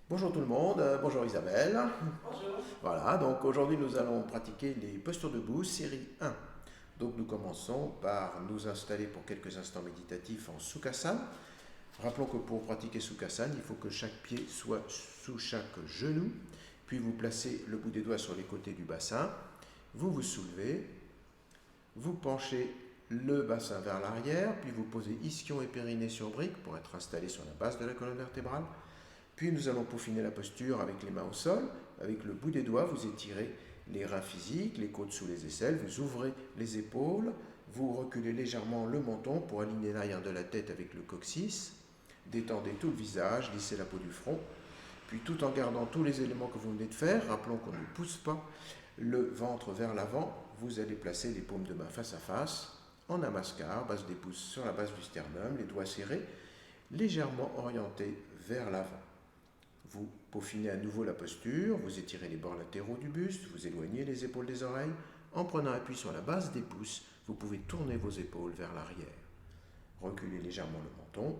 Bonjour tout le monde, bonjour Isabelle. Bonjour. Voilà, donc aujourd'hui nous allons pratiquer les postures debout, série 1. Donc nous commençons par nous installer pour quelques instants méditatifs en Sukhasana. Rappelons que pour pratiquer Sukhasana, il faut que chaque pied soit sous chaque genou, puis vous placez le bout des doigts sur les côtés du bassin, vous vous soulevez, vous penchez le bassin vers l'arrière, puis vous posez ischion et périnée sur brique pour être installé sur la base de la colonne vertébrale. Puis nous allons peaufiner la posture avec les mains au sol. Avec le bout des doigts, vous étirez les reins physiques, les côtes sous les aisselles, vous ouvrez les épaules, vous reculez légèrement le menton pour aligner l'arrière de la tête avec le coccyx. Détendez tout le visage, lissez la peau du front. Puis tout en gardant tous les éléments que vous venez de faire, rappelons qu'on ne pousse pas le ventre vers l'avant, vous allez placer les paumes de main face à face, en namaskar, base des pouces sur la base du sternum, les doigts serrés, légèrement orientés vers l'avant. Vous peaufinez à nouveau la posture, vous étirez les bords latéraux du buste, vous éloignez les épaules des oreilles. En prenant appui sur la base des pouces, vous pouvez tourner vos épaules vers l'arrière. Reculez légèrement le menton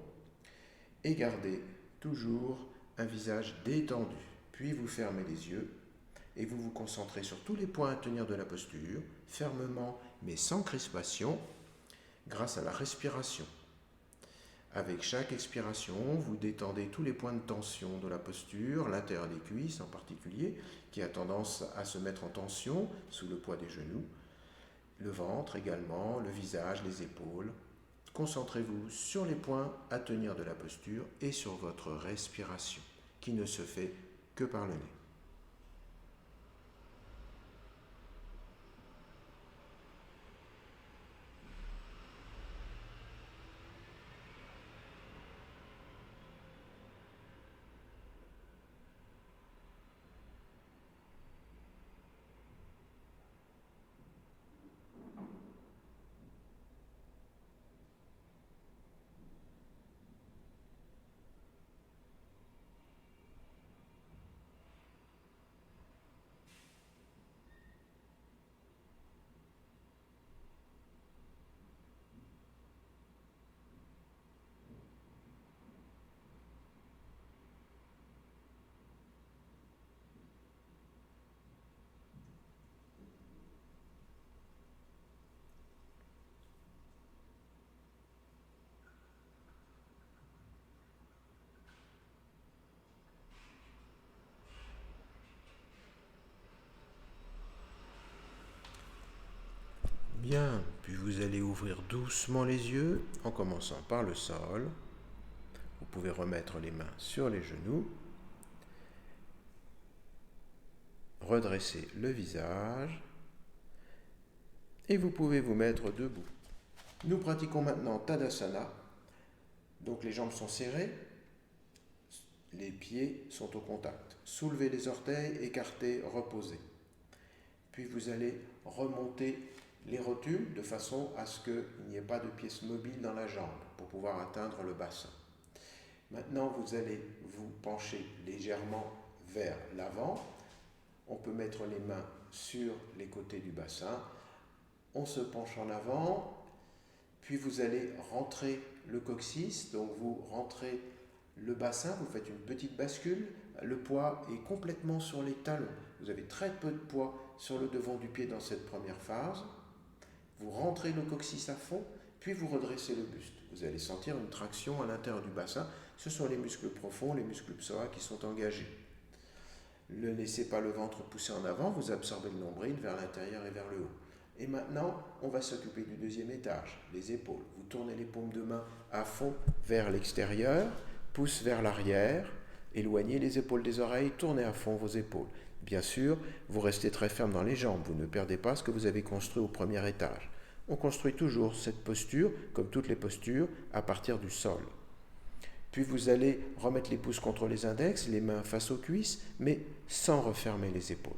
et gardez toujours un visage détendu. Puis vous fermez les yeux et vous vous concentrez sur tous les points à tenir de la posture, fermement mais sans crispation, grâce à la respiration. Avec chaque expiration, vous détendez tous les points de tension de la posture, l'intérieur des cuisses en particulier, qui a tendance à se mettre en tension sous le poids des genoux, le ventre également, le visage, les épaules. Concentrez-vous sur les points à tenir de la posture et sur votre respiration, qui ne se fait que par le nez. Bien, puis vous allez ouvrir doucement les yeux en commençant par le sol. Vous pouvez remettre les mains sur les genoux, redresser le visage et vous pouvez vous mettre debout. Nous pratiquons maintenant Tadasana. Donc les jambes sont serrées, les pieds sont au contact. Soulevez les orteils, écartez, reposez. Puis vous allez remonter les rotules de façon à ce qu'il n'y ait pas de pièce mobile dans la jambe pour pouvoir atteindre le bassin. Maintenant, vous allez vous pencher légèrement vers l'avant. On peut mettre les mains sur les côtés du bassin. On se penche en avant, puis vous allez rentrer le coccyx, donc vous rentrez le bassin, vous faites une petite bascule, le poids est complètement sur les talons. Vous avez très peu de poids sur le devant du pied dans cette première phase. Vous rentrez le coccyx à fond, puis vous redressez le buste. Vous allez sentir une traction à l'intérieur du bassin. Ce sont les muscles profonds, les muscles psoas qui sont engagés. Ne laissez pas le ventre pousser en avant, vous absorbez le nombril vers l'intérieur et vers le haut. Et maintenant, on va s'occuper du deuxième étage, les épaules. Vous tournez les paumes de main à fond vers l'extérieur, pouce vers l'arrière, éloignez les épaules des oreilles, tournez à fond vos épaules. Bien sûr, vous restez très ferme dans les jambes, vous ne perdez pas ce que vous avez construit au premier étage. On construit toujours cette posture, comme toutes les postures, à partir du sol. Puis vous allez remettre les pouces contre les index, les mains face aux cuisses, mais sans refermer les épaules.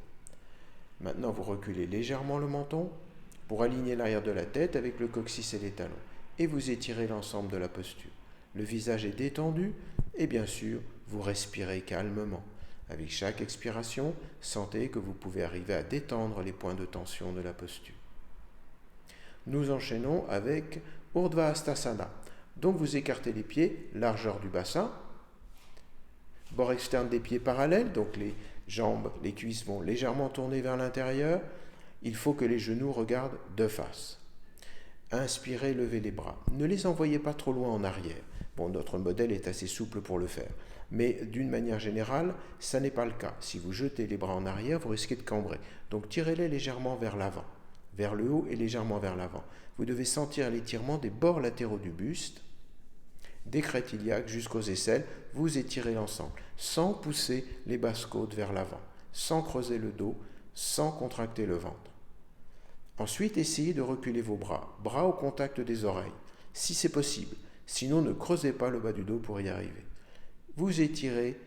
Maintenant, vous reculez légèrement le menton pour aligner l'arrière de la tête avec le coccyx et les talons. Et vous étirez l'ensemble de la posture. Le visage est détendu et bien sûr, vous respirez calmement. Avec chaque expiration, sentez que vous pouvez arriver à détendre les points de tension de la posture. Nous enchaînons avec Urdhva Hastasana. Donc vous écartez les pieds, largeur du bassin. Bord externe des pieds parallèles, donc les jambes, les cuisses vont légèrement tourner vers l'intérieur. Il faut que les genoux regardent de face. Inspirez, levez les bras. Ne les envoyez pas trop loin en arrière. Bon, notre modèle est assez souple pour le faire. Mais d'une manière générale, ça n'est pas le cas. Si vous jetez les bras en arrière, vous risquez de cambrer. Donc tirez-les légèrement vers l'avant, vers le haut et légèrement vers l'avant. Vous devez sentir l'étirement des bords latéraux du buste, des crêtes iliaques jusqu'aux aisselles. Vous étirez l'ensemble, sans pousser les basses côtes vers l'avant, sans creuser le dos, sans contracter le ventre. Ensuite, essayez de reculer vos bras, bras au contact des oreilles, si c'est possible. Sinon, ne creusez pas le bas du dos pour y arriver. Vous étirez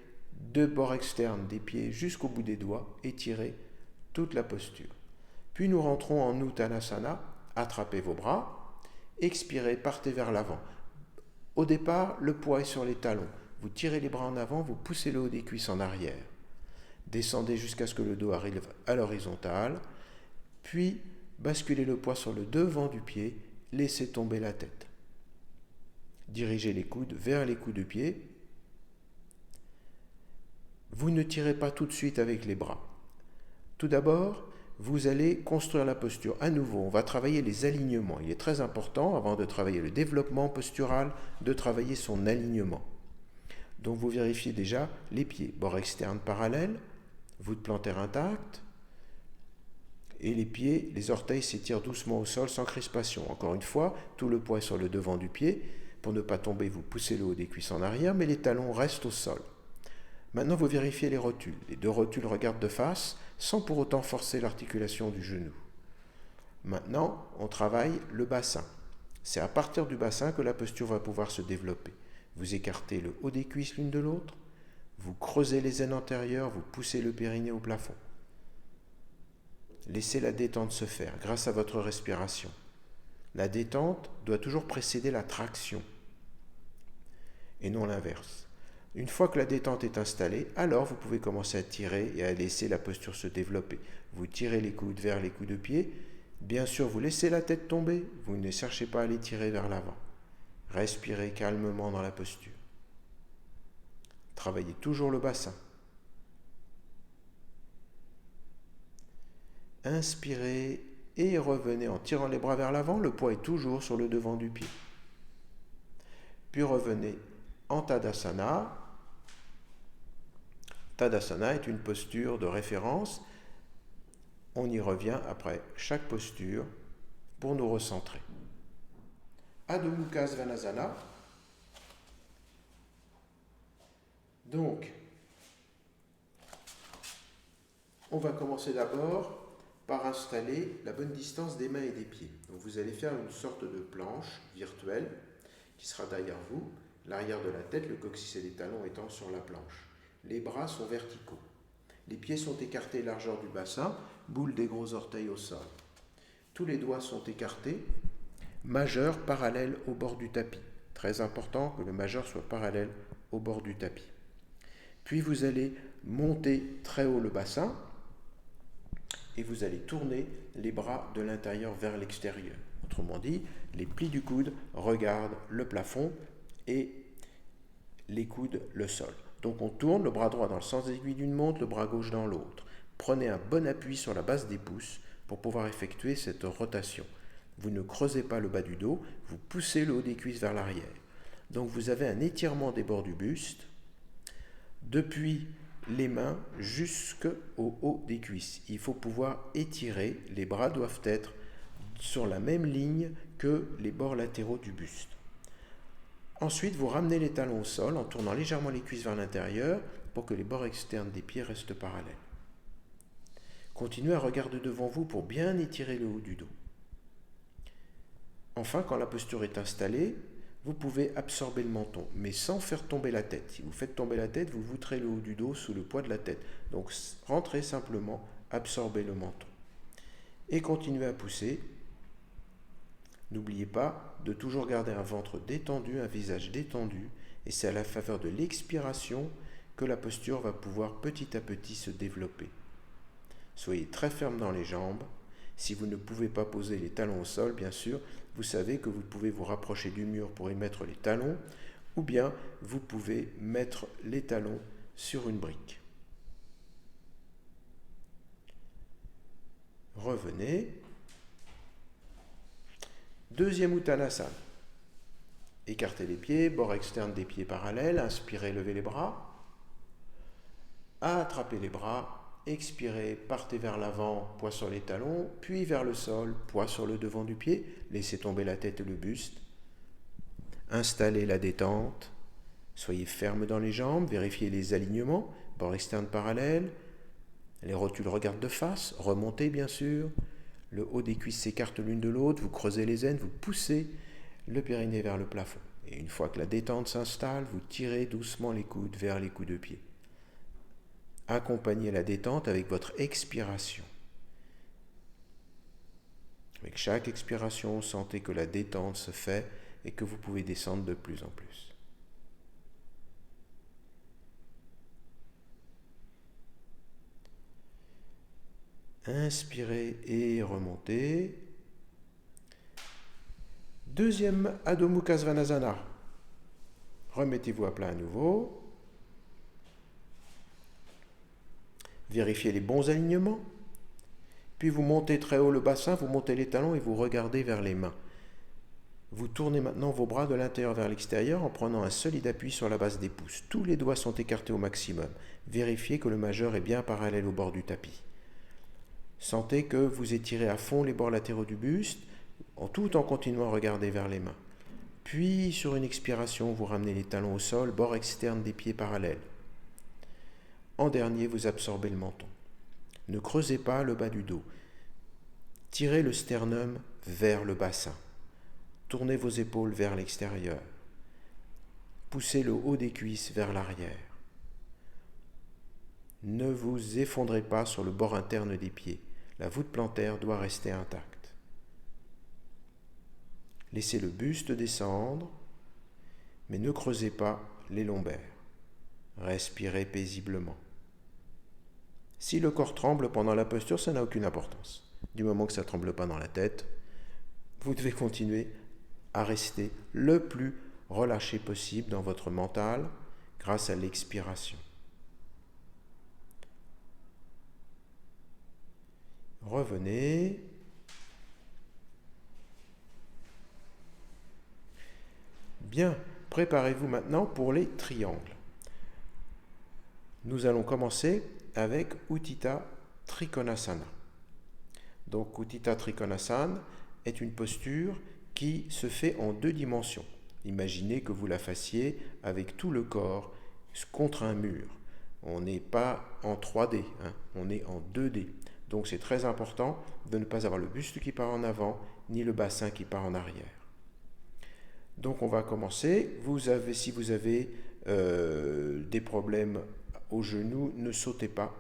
de bord externe des pieds jusqu'au bout des doigts, étirez toute la posture. Puis nous rentrons en Uttanasana, attrapez vos bras, expirez, partez vers l'avant. Au départ, le poids est sur les talons. Vous tirez les bras en avant, vous poussez le haut des cuisses en arrière. Descendez jusqu'à ce que le dos arrive à l'horizontale, puis basculez le poids sur le devant du pied, laissez tomber la tête. Dirigez les coudes vers les coups de pied. Vous ne tirez pas tout de suite avec les bras. Tout d'abord, vous allez construire la posture. À nouveau, on va travailler les alignements. Il est très important, avant de travailler le développement postural, de travailler son alignement. Donc vous vérifiez déjà les pieds, bord externe parallèle, voûte plantaire intacte, et les pieds, les orteils s'étirent doucement au sol sans crispation. Encore une fois, tout le poids est sur le devant du pied. Pour ne pas tomber, vous poussez le haut des cuisses en arrière, mais les talons restent au sol. Maintenant, vous vérifiez les rotules. Les deux rotules regardent de face, sans pour autant forcer l'articulation du genou. Maintenant, on travaille le bassin. C'est à partir du bassin que la posture va pouvoir se développer. Vous écartez le haut des cuisses l'une de l'autre, vous creusez les aines antérieures, vous poussez le périnée au plafond. Laissez la détente se faire grâce à votre respiration. La détente doit toujours précéder la traction et non l'inverse. Une fois que la détente est installée, alors vous pouvez commencer à tirer et à laisser la posture se développer. Vous tirez les coudes vers les coups de pied. Bien sûr, vous laissez la tête tomber. Vous ne cherchez pas à les tirer vers l'avant. Respirez calmement dans la posture. Travaillez toujours le bassin. Inspirez et revenez en tirant les bras vers l'avant. Le poids est toujours sur le devant du pied. Puis revenez en Tadasana. Tadasana est une posture de référence. On y revient après chaque posture pour nous recentrer. Adho Mukha Svanasana. Donc, on va commencer d'abord par installer la bonne distance des mains et des pieds. Donc vous allez faire une sorte de planche virtuelle qui sera derrière vous, l'arrière de la tête, le coccyx et les talons étant sur la planche. Les bras sont verticaux. Les pieds sont écartés largeur du bassin, boule des gros orteils au sol. Tous les doigts sont écartés, majeur parallèle au bord du tapis. Très important que le majeur soit parallèle au bord du tapis. Puis vous allez monter très haut le bassin et vous allez tourner les bras de l'intérieur vers l'extérieur. Autrement dit, les plis du coude regardent le plafond et les coudes le sol. Donc on tourne le bras droit dans le sens des aiguilles d'une montre, le bras gauche dans l'autre. Prenez un bon appui sur la base des pouces pour pouvoir effectuer cette rotation. Vous ne creusez pas le bas du dos, vous poussez le haut des cuisses vers l'arrière. Donc vous avez un étirement des bords du buste, depuis les mains jusqu'au haut des cuisses. Il faut pouvoir étirer, les bras doivent être sur la même ligne que les bords latéraux du buste. Ensuite, vous ramenez les talons au sol en tournant légèrement les cuisses vers l'intérieur pour que les bords externes des pieds restent parallèles. Continuez à regarder devant vous pour bien étirer le haut du dos. Enfin, quand la posture est installée, vous pouvez absorber le menton, mais sans faire tomber la tête. Si vous faites tomber la tête, vous voûterez le haut du dos sous le poids de la tête. Donc, rentrez simplement, absorbez le menton. Et continuez à pousser. N'oubliez pas de toujours garder un ventre détendu, un visage détendu, et c'est à la faveur de l'expiration que la posture va pouvoir petit à petit se développer. Soyez très ferme dans les jambes. Si vous ne pouvez pas poser les talons au sol, bien sûr, vous savez que vous pouvez vous rapprocher du mur pour y mettre les talons, ou bien vous pouvez mettre les talons sur une brique. Revenez. Deuxième Uttanasana. Écartez les pieds, bord externe des pieds parallèles, inspirez, levez les bras. Attrapez les bras, expirez, partez vers l'avant, poids sur les talons, puis vers le sol, poids sur le devant du pied, laissez tomber la tête et le buste. Installez la détente, soyez ferme dans les jambes, vérifiez les alignements, bord externe parallèle, les rotules regardent de face, remontez bien sûr, le haut des cuisses s'écarte l'une de l'autre, vous creusez les aines, vous poussez le périnée vers le plafond. Et une fois que la détente s'installe, vous tirez doucement les coudes vers les coups de pied. Accompagnez la détente avec votre expiration. Avec chaque expiration, sentez que la détente se fait et que vous pouvez descendre de plus en plus. Inspirez et remontez. Deuxième Adho Mukha Svanasana. Remettez-vous à plat à nouveau. Vérifiez les bons alignements. Puis vous montez très haut le bassin, vous montez les talons et vous regardez vers les mains. Vous tournez maintenant vos bras de l'intérieur vers l'extérieur en prenant un solide appui sur la base des pouces. Tous les doigts sont écartés au maximum. Vérifiez que le majeur est bien parallèle au bord du tapis. Sentez que vous étirez à fond les bords latéraux du buste, tout en continuant à regarder vers les mains. Puis, sur une expiration, vous ramenez les talons au sol, bord externe des pieds parallèles. En dernier, vous absorbez le menton. Ne creusez pas le bas du dos. Tirez le sternum vers le bassin. Tournez vos épaules vers l'extérieur. Poussez le haut des cuisses vers l'arrière. Ne vous effondrez pas sur le bord interne des pieds. La voûte plantaire doit rester intacte. Laissez le buste descendre, mais ne creusez pas les lombaires. Respirez paisiblement. Si le corps tremble pendant la posture, ça n'a aucune importance. Du moment que ça ne tremble pas dans la tête, vous devez continuer à rester le plus relâché possible dans votre mental grâce à l'expiration. Revenez. Bien, préparez-vous maintenant pour les triangles. Nous allons commencer avec Utthita Trikonasana. Donc Utthita Trikonasana est une posture qui se fait en 2 dimensions. Imaginez que vous la fassiez avec tout le corps contre un mur. On n'est pas en 3D, on est en 2D. Donc c'est très important de ne pas avoir le buste qui part en avant, ni le bassin qui part en arrière. Donc on va commencer. Si vous avez des problèmes au genou, ne sautez pas.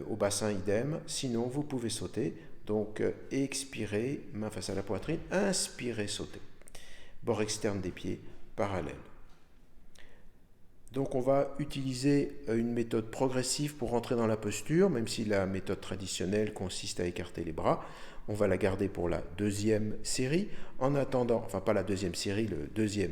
Au bassin, idem. Sinon, vous pouvez sauter. Donc expirez, main face à la poitrine. Inspirez, sautez. Bord externe des pieds, parallèle. Donc on va utiliser une méthode progressive pour rentrer dans la posture, même si la méthode traditionnelle consiste à écarter les bras. On va la garder pour la 2e série, en attendant, enfin pas la 2e série, le 2e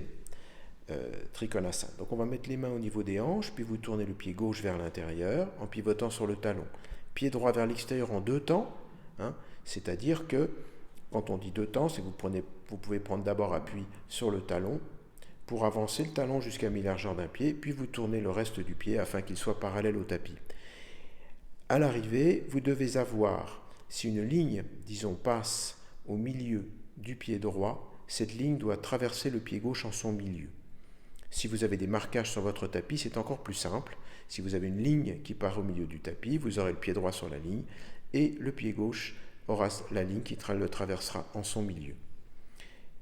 Trikonasana. Donc on va mettre les mains au niveau des hanches, puis vous tournez le pied gauche vers l'intérieur, en pivotant sur le talon. Pied droit vers l'extérieur en 2 temps, c'est-à-dire que, quand on dit 2 temps, c'est que vous pouvez prendre d'abord appui sur le talon, pour avancer le talon jusqu'à mi-largeur d'un pied, puis vous tournez le reste du pied afin qu'il soit parallèle au tapis. À l'arrivée, vous devez avoir, si une ligne, disons, passe au milieu du pied droit, cette ligne doit traverser le pied gauche en son milieu. Si vous avez des marquages sur votre tapis, c'est encore plus simple. Si vous avez une ligne qui part au milieu du tapis, vous aurez le pied droit sur la ligne et le pied gauche aura la ligne qui le traversera en son milieu.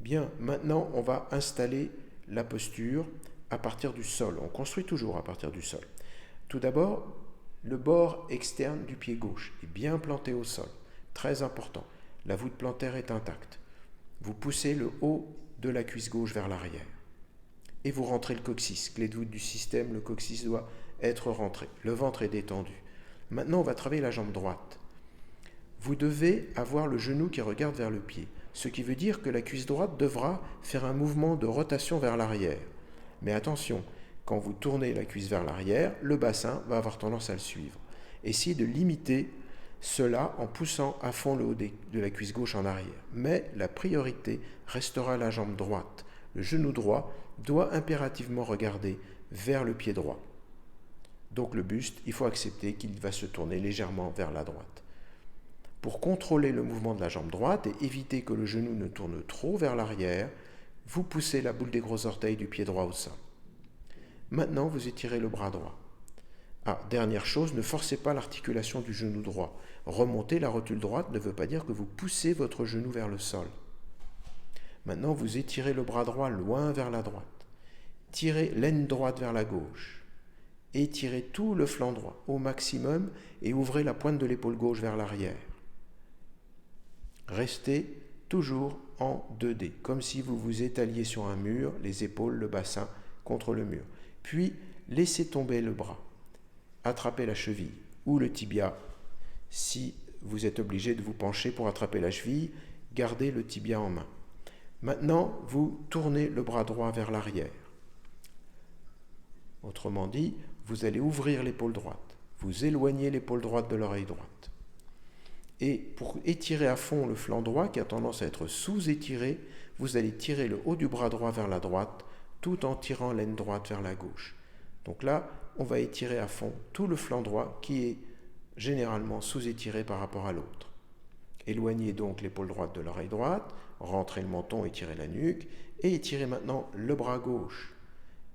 Bien, maintenant, on va installer la posture à partir du sol. On construit toujours à partir du sol. Tout d'abord, le bord externe du pied gauche est bien planté au sol. Très important. La voûte plantaire est intacte. Vous poussez le haut de la cuisse gauche vers l'arrière. Et vous rentrez le coccyx. Clé de voûte du système, le coccyx doit être rentré. Le ventre est détendu. Maintenant, on va travailler la jambe droite. Vous devez avoir le genou qui regarde vers le pied. Ce qui veut dire que la cuisse droite devra faire un mouvement de rotation vers l'arrière. Mais attention, Quand vous tournez la cuisse vers l'arrière, le bassin va avoir tendance à le suivre. Essayez de limiter cela en poussant à fond le haut de la cuisse gauche en arrière. Mais la priorité restera la jambe droite. Le genou droit doit impérativement regarder vers le pied droit. Donc le buste, il faut accepter qu'il va se tourner légèrement vers la droite. Pour contrôler le mouvement de la jambe droite et éviter que le genou ne tourne trop vers l'arrière, vous poussez la boule des gros orteils du pied droit au sol. Maintenant, vous étirez le bras droit. Dernière chose, ne forcez pas l'articulation du genou droit. Remonter la rotule droite ne veut pas dire que vous poussez votre genou vers le sol. Maintenant, vous étirez le bras droit loin vers la droite. Tirez l'aine droite vers la gauche. Étirez tout le flanc droit au maximum et ouvrez la pointe de l'épaule gauche vers l'arrière. Restez toujours en 2D, comme si vous vous étaliez sur un mur, les épaules, le bassin contre le mur. Puis, laissez tomber le bras. Attrapez la cheville ou le tibia. Si vous êtes obligé de vous pencher pour attraper la cheville, gardez le tibia en main. Maintenant, vous tournez le bras droit vers l'arrière. Autrement dit, vous allez ouvrir l'épaule droite. Vous éloignez l'épaule droite de l'oreille droite. Et pour étirer à fond le flanc droit, qui a tendance à être sous-étiré, vous allez tirer le haut du bras droit vers la droite, tout en tirant l'aine droite vers la gauche. Donc là, on va étirer à fond tout le flanc droit qui est généralement sous-étiré par rapport à l'autre. Éloignez donc l'épaule droite de l'oreille droite, rentrez le menton, étirez la nuque, et étirez maintenant le bras gauche.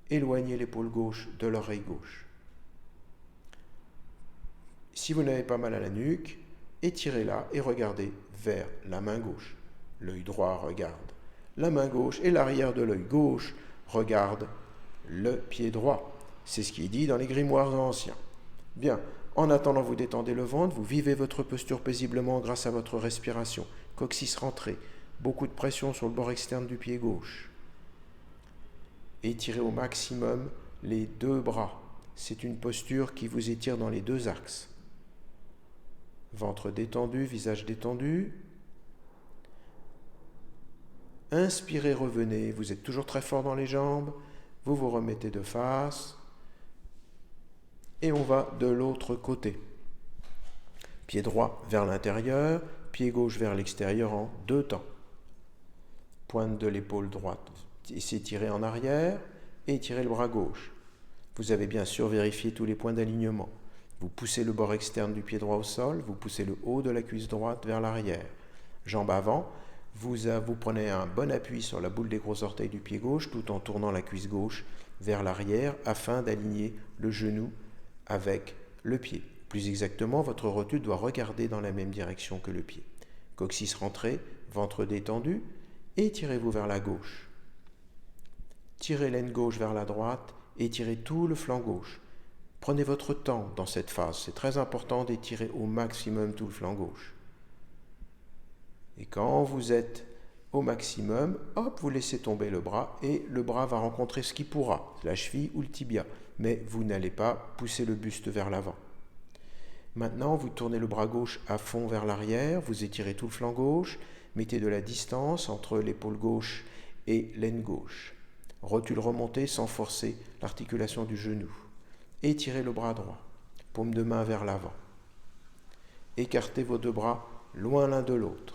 Éloignez l'épaule gauche de l'oreille gauche. Si vous n'avez pas mal à la nuque, étirez-la et regardez vers la main gauche. L'œil droit regarde la main gauche et l'arrière de l'œil gauche regarde le pied droit. C'est ce qui est dit dans les grimoires anciens. Bien, en attendant, vous détendez le ventre, vous vivez votre posture paisiblement grâce à votre respiration. Coccyx rentré, beaucoup de pression sur le bord externe du pied gauche. Étirez au maximum les deux bras. C'est une posture qui vous étire dans les deux axes. Ventre détendu, visage détendu. Inspirez, revenez. Vous êtes toujours très fort dans les jambes. Vous vous remettez de face. Et on va de l'autre côté. Pied droit vers l'intérieur, pied gauche vers l'extérieur en 2 temps. Pointe de l'épaule droite, s'étirer en arrière et étirer le bras gauche. Vous avez bien sûr vérifié tous les points d'alignement. Vous poussez le bord externe du pied droit au sol, vous poussez le haut de la cuisse droite vers l'arrière. Jambe avant, vous prenez un bon appui sur la boule des gros orteils du pied gauche tout en tournant la cuisse gauche vers l'arrière afin d'aligner le genou avec le pied. Plus exactement, votre rotule doit regarder dans la même direction que le pied. Coccyx rentré, ventre détendu, et tirez-vous vers la gauche. Tirez l'aine gauche vers la droite et tirez tout le flanc gauche. Prenez votre temps dans cette phase. C'est très important d'étirer au maximum tout le flanc gauche. Et quand vous êtes au maximum, hop, vous laissez tomber le bras et le bras va rencontrer ce qui pourra, la cheville ou le tibia. Mais vous n'allez pas pousser le buste vers l'avant. Maintenant, vous tournez le bras gauche à fond vers l'arrière, vous étirez tout le flanc gauche, mettez de la distance entre l'épaule gauche et l'aine gauche. Rotule remontée sans forcer l'articulation du genou. Étirez le bras droit, paume de main vers l'avant. Écartez vos deux bras loin l'un de l'autre.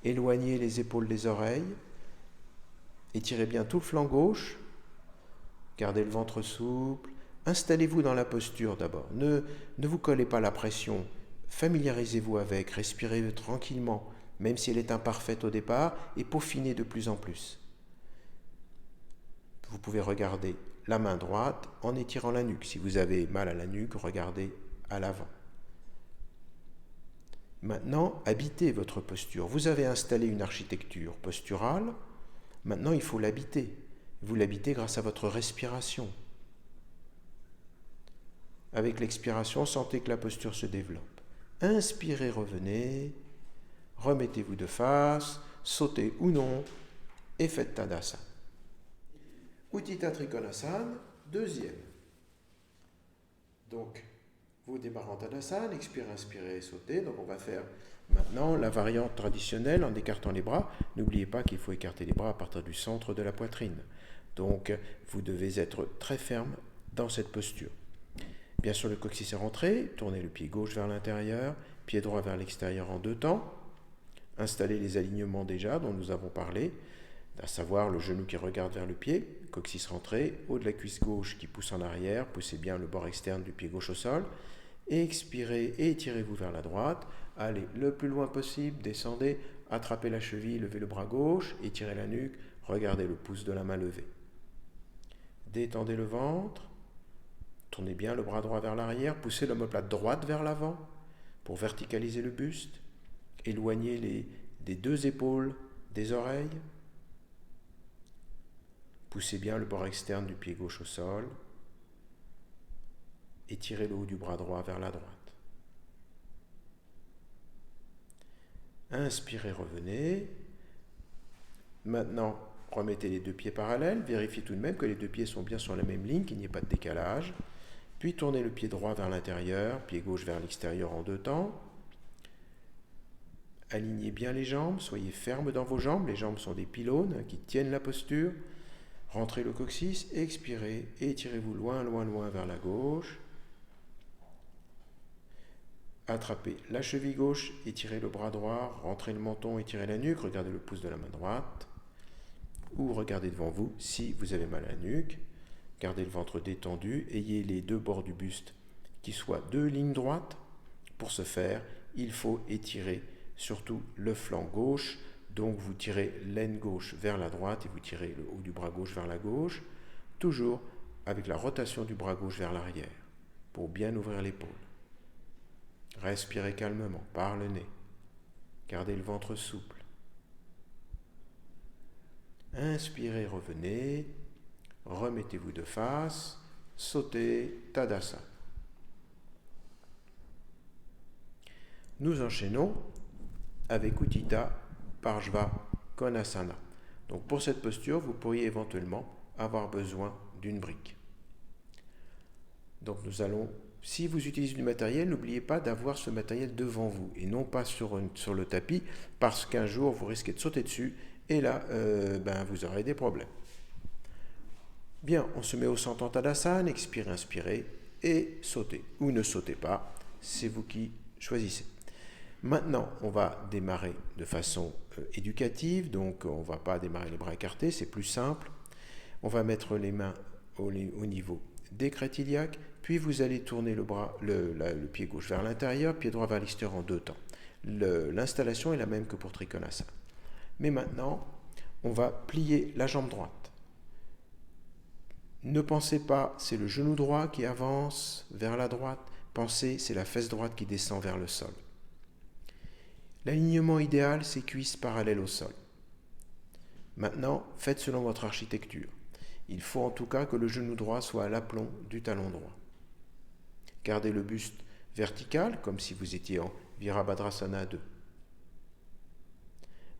Éloignez les épaules des oreilles. Étirez bien tout le flanc gauche. Gardez le ventre souple. Installez-vous dans la posture d'abord. Ne vous collez pas la pression. Familiarisez-vous avec. Respirez tranquillement, même si elle est imparfaite au départ, et peaufinez de plus en plus. Vous pouvez regarder la main droite en étirant la nuque. Si vous avez mal à la nuque, regardez à l'avant. Maintenant, habitez votre posture. Vous avez installé une architecture posturale. Maintenant, il faut l'habiter. Vous l'habitez grâce à votre respiration. Avec l'expiration, sentez que la posture se développe. Inspirez, revenez. Remettez-vous de face, sautez ou non, et faites Tadasana. Utthita Trikonasana, deuxième. Donc, vous démarrez en Tadasana, expirez, inspirez, sautez. Donc, on va faire maintenant la variante traditionnelle en écartant les bras. N'oubliez pas qu'il faut écarter les bras à partir du centre de la poitrine. Donc, vous devez être très ferme dans cette posture. Bien sûr, le coccyx est rentré, tournez le pied gauche vers l'intérieur, pied droit vers l'extérieur en 2 temps. Installez les alignements déjà dont nous avons parlé, à savoir le genou qui regarde vers le pied, coccyx rentré, haut de la cuisse gauche qui pousse en arrière, poussez bien le bord externe du pied gauche au sol, expirez et étirez-vous vers la droite, allez le plus loin possible, descendez, attrapez la cheville, levez le bras gauche, étirez la nuque, regardez le pouce de la main levé. Détendez le ventre, tournez bien le bras droit vers l'arrière, poussez l'omoplate droite vers l'avant pour verticaliser le buste, éloignez des 2 épaules des oreilles, poussez bien le bord externe du pied gauche au sol, étirez le haut du bras droit vers la droite. Inspirez, revenez. Maintenant, remettez les 2 pieds parallèles, vérifiez tout de même que les 2 pieds sont bien sur la même ligne, qu'il n'y ait pas de décalage. Puis tournez le pied droit vers l'intérieur, pied gauche vers l'extérieur en 2 temps. Alignez bien les jambes, soyez ferme dans vos jambes, les jambes sont des pylônes qui tiennent la posture. Rentrez le coccyx, expirez, étirez-vous loin, loin, loin vers la gauche. Attrapez la cheville gauche, étirez le bras droit, rentrez le menton, étirez la nuque, regardez le pouce de la main droite. Ou regardez devant vous si vous avez mal à la nuque. Gardez le ventre détendu, ayez les 2 bords du buste qui soient 2 lignes droites. Pour ce faire, il faut étirer surtout le flanc gauche, donc vous tirez l'aine gauche vers la droite et vous tirez le haut du bras gauche vers la gauche, toujours avec la rotation du bras gauche vers l'arrière, pour bien ouvrir l'épaule. Respirez calmement par le nez, gardez le ventre souple. Inspirez, revenez, remettez-vous de face, sautez, Tadasana. Nous enchaînons avec Utthita Parshva Konasana. Donc pour cette posture, vous pourriez éventuellement avoir besoin d'une brique. Donc nous allons, si vous utilisez du matériel, n'oubliez pas d'avoir ce matériel devant vous et non pas sur le tapis, parce qu'un jour vous risquez de sauter dessus et là vous aurez des problèmes. Bien, on se met au centre en Tadasana, expirez, inspirez et sautez. Ou ne sautez pas, c'est vous qui choisissez. Maintenant, on va démarrer de façon éducative, donc on ne va pas démarrer les bras écartés, c'est plus simple. On va mettre les mains au niveau des crêtes iliaques, puis vous allez tourner le pied gauche vers l'intérieur, pied droit vers l'extérieur en 2 temps. L'installation est la même que pour Trikonasana. Mais maintenant, on va plier la jambe droite. Ne pensez pas, c'est le genou droit qui avance vers la droite. Pensez, c'est la fesse droite qui descend vers le sol. L'alignement idéal, c'est cuisses parallèles au sol. Maintenant, faites selon votre architecture. Il faut en tout cas que le genou droit soit à l'aplomb du talon droit. Gardez le buste vertical, comme si vous étiez en Virabhadrasana 2.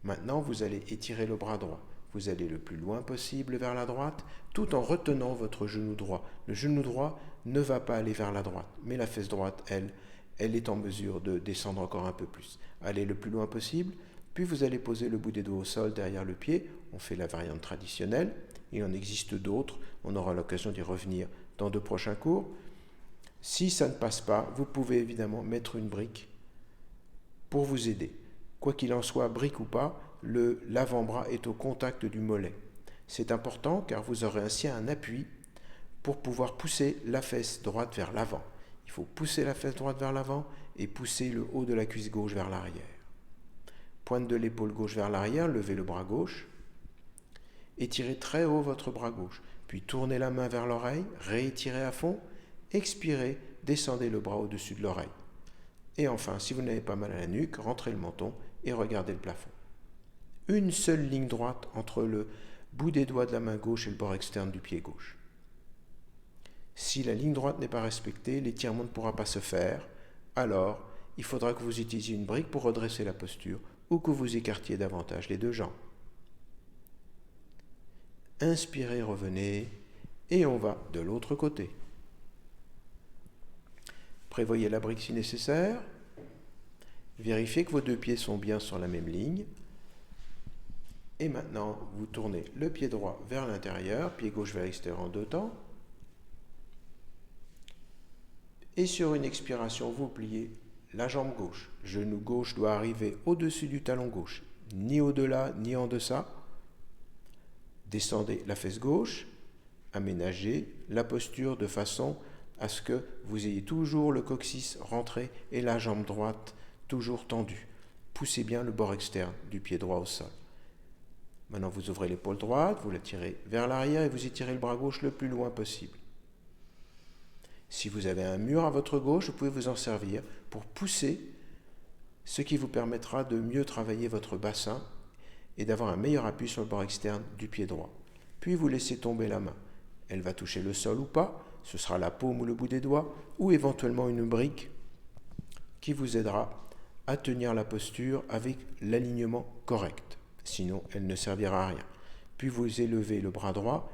Maintenant, vous allez étirer le bras droit. Vous allez le plus loin possible vers la droite, tout en retenant votre genou droit. Le genou droit ne va pas aller vers la droite, mais la fesse droite, elle est en mesure de descendre encore un peu plus. Allez le plus loin possible, puis vous allez poser le bout des doigts au sol derrière le pied. On fait la variante traditionnelle. Il en existe d'autres. On aura l'occasion d'y revenir dans de prochains cours. Si ça ne passe pas, vous pouvez évidemment mettre une brique pour vous aider. Quoi qu'il en soit, brique ou pas, l'avant-bras est au contact du mollet. C'est important car vous aurez ainsi un appui pour pouvoir pousser la fesse droite vers l'avant. Il faut pousser la fesse droite vers l'avant et pousser le haut de la cuisse gauche vers l'arrière. Pointe de l'épaule gauche vers l'arrière, levez le bras gauche. Étirez très haut votre bras gauche, puis tournez la main vers l'oreille, réétirez à fond, expirez, descendez le bras au-dessus de l'oreille. Et enfin, si vous n'avez pas mal à la nuque, rentrez le menton et regardez le plafond. Une seule ligne droite entre le bout des doigts de la main gauche et le bord externe du pied gauche. Si la ligne droite n'est pas respectée, l'étirement ne pourra pas se faire. Alors, il faudra que vous utilisiez une brique pour redresser la posture ou que vous écartiez davantage les 2 jambes. Inspirez, revenez et on va de l'autre côté. Prévoyez la brique si nécessaire. Vérifiez que vos 2 pieds sont bien sur la même ligne. Et maintenant, vous tournez le pied droit vers l'intérieur, pied gauche vers l'extérieur en 2 temps. Et sur une expiration, vous pliez la jambe gauche. Genou gauche doit arriver au-dessus du talon gauche, ni au-delà, ni en deçà. Descendez la fesse gauche, aménagez la posture de façon à ce que vous ayez toujours le coccyx rentré et la jambe droite toujours tendue. Poussez bien le bord externe du pied droit au sol. Maintenant, vous ouvrez l'épaule droite, vous la tirez vers l'arrière et vous étirez le bras gauche le plus loin possible. Si vous avez un mur à votre gauche, vous pouvez vous en servir pour pousser, ce qui vous permettra de mieux travailler votre bassin et d'avoir un meilleur appui sur le bord externe du pied droit. Puis vous laissez tomber la main. Elle va toucher le sol ou pas, ce sera la paume ou le bout des doigts, ou éventuellement une brique qui vous aidera à tenir la posture avec l'alignement correct. Sinon, elle ne servira à rien. Puis vous élevez le bras droit,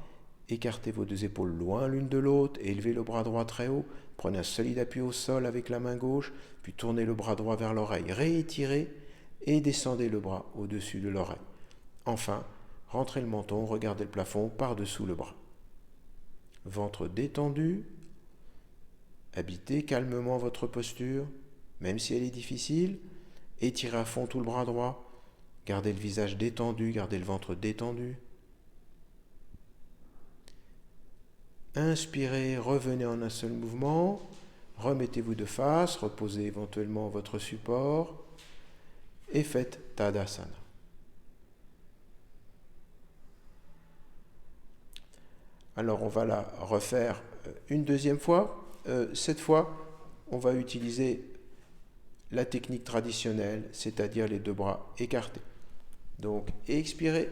écartez vos 2 épaules loin l'une de l'autre, et élevez le bras droit très haut, prenez un solide appui au sol avec la main gauche, puis tournez le bras droit vers l'oreille, réétirez et descendez le bras au-dessus de l'oreille. Enfin, rentrez le menton, regardez le plafond par-dessous le bras. Ventre détendu, habitez calmement votre posture, même si elle est difficile, étirez à fond tout le bras droit, gardez le visage détendu, gardez le ventre détendu. Inspirez, revenez en un seul mouvement, remettez-vous de face, reposez éventuellement votre support et faites Tadasana. Alors on va la refaire une deuxième fois. Cette fois, on va utiliser la technique traditionnelle, c'est-à-dire les 2 bras écartés. Donc expirez,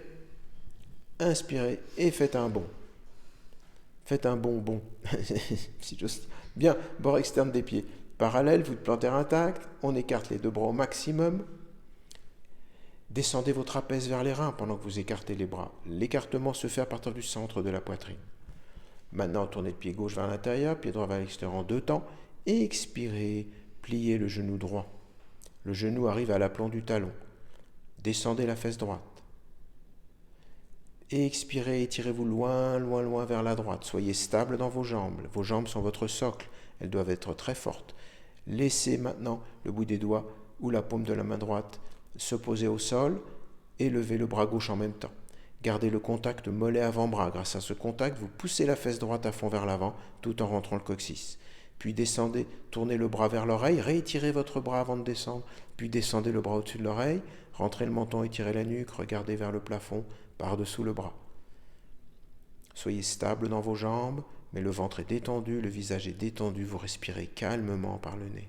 inspirez et faites un bond. Faites un bond. Si j'ose. Bien, bord externe des pieds. Parallèle, voûte plantaire intacte, on écarte les 2 bras au maximum. Descendez vos trapèzes vers les reins pendant que vous écartez les bras. L'écartement se fait à partir du centre de la poitrine. Maintenant, tournez le pied gauche vers l'intérieur, pied droit vers l'extérieur en 2 temps. Et expirez, pliez le genou droit. Le genou arrive à l'aplomb du talon. Descendez la fesse droite. Et expirez, étirez-vous loin vers la droite. Soyez stable dans vos jambes. Vos jambes sont votre socle. Elles doivent être très fortes. Laissez maintenant le bout des doigts ou la paume de la main droite se poser au sol et levez le bras gauche en même temps. Gardez le contact mollet-avant-bras. Grâce à ce contact, vous poussez la fesse droite à fond vers l'avant tout en rentrant le coccyx. Puis descendez, tournez le bras vers l'oreille, réétirez votre bras avant de descendre, puis descendez le bras au-dessus de l'oreille, rentrez le menton, étirez la nuque, regardez vers le plafond, par-dessous le bras. Soyez stable dans vos jambes, mais le ventre est détendu, le visage est détendu, vous respirez calmement par le nez.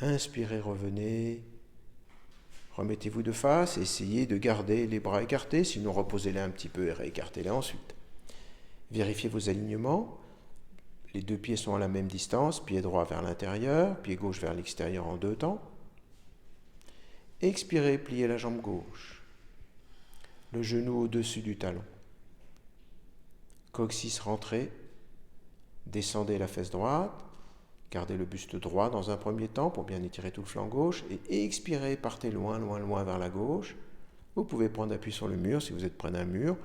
Inspirez, revenez. Remettez-vous de face, essayez de garder les bras écartés, sinon reposez-les un petit peu et réécartez-les ensuite. Vérifiez vos alignements. Les 2 pieds sont à la même distance, pied droit vers l'intérieur, pied gauche vers l'extérieur en 2 temps. Expirez, pliez la jambe gauche. Le genou au-dessus du talon. Coccyx rentré. Descendez la fesse droite. Gardez le buste droit dans un premier temps pour bien étirer tout le flanc gauche. Et expirez, partez loin vers la gauche. Vous pouvez prendre appui sur le mur si vous êtes près d'un mur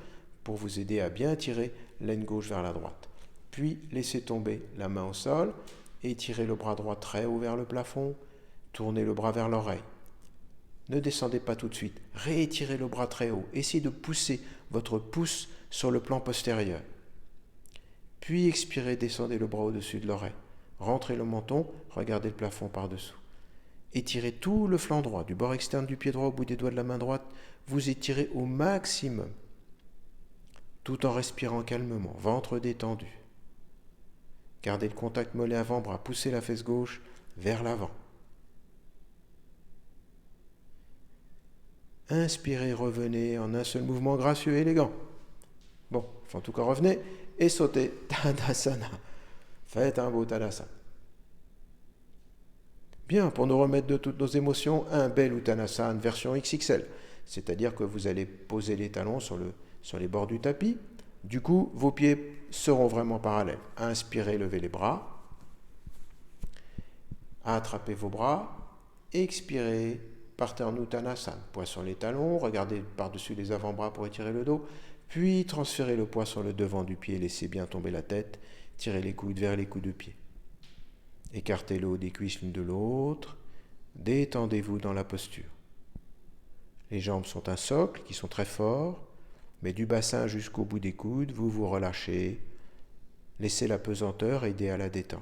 pour vous aider à bien tirer l'aine gauche vers la droite. Puis laissez tomber la main au sol et tirez le bras droit très haut vers le plafond. Tournez le bras vers l'oreille. Ne descendez pas tout de suite. Réétirez le bras très haut. Essayez de pousser votre pouce sur le plan postérieur. Puis expirez, descendez le bras au-dessus de l'oreille. Rentrez le menton, regardez le plafond par-dessous. Étirez tout le flanc droit, du bord externe du pied droit au bout des doigts de la main droite. Vous étirez au maximum, tout en respirant calmement, ventre détendu. Gardez le contact mollet avant-bras, poussez la fesse gauche vers l'avant. Inspirez, revenez en un seul mouvement gracieux et élégant. Bon, en tout cas revenez et sautez Tadasana. Faites un beau Tadasana. Bien, pour nous remettre de toutes nos émotions, un bel Uttanasana version XXL. C'est-à-dire que vous allez poser les talons sur les bords du tapis. Du coup, vos pieds seront vraiment parallèles. Inspirez, levez les bras. Attrapez vos bras. expirez, partez en Uttanasana. Poids sur les talons, regardez par-dessus les avant-bras pour étirer le dos, puis transférez le poids sur le devant du pied, laissez bien tomber la tête, tirez les coudes vers les coups de pied. Écartez le haut des cuisses l'une de l'autre, détendez-vous dans la posture. Les jambes sont un socle qui sont très forts, mais du bassin jusqu'au bout des coudes, vous vous relâchez, laissez la pesanteur aider à la détente.